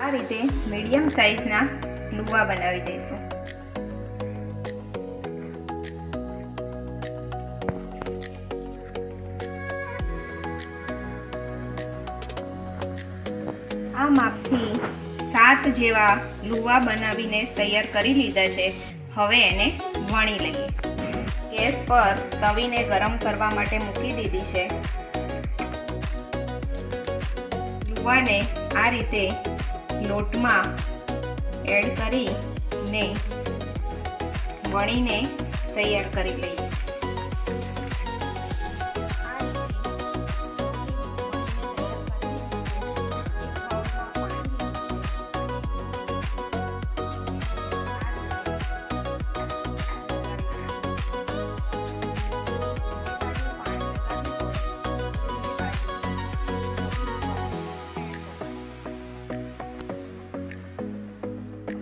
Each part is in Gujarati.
આ રીતે મીડિયમ સાઇઝના લુવા બનાવી દઈશું. આ માપથી 7 જેવા લુવા બનાવીને તૈયાર કરી લીધા છે. હવે એને વણી લઈએ. ગેસ પર તવીને ગરમ કરવા માટે મૂકી દીધી છે. લુવાને આ રીતે લોટમાં એડ કરીને વણીને તૈયાર કરી લઈએ.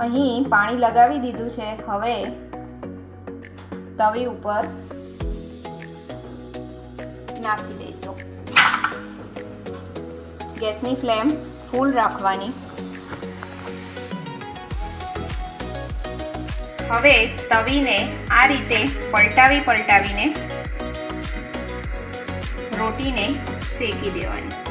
અહીં પાણી લગાવી દીધું છે. હવે તવી ઉપર નાખી દઈશું. ગેસની ફ્લેમ ફૂલ રાખવાની. હવે તવીને આ રીતે પલટાવીને રોટીને શેકી દેવાની.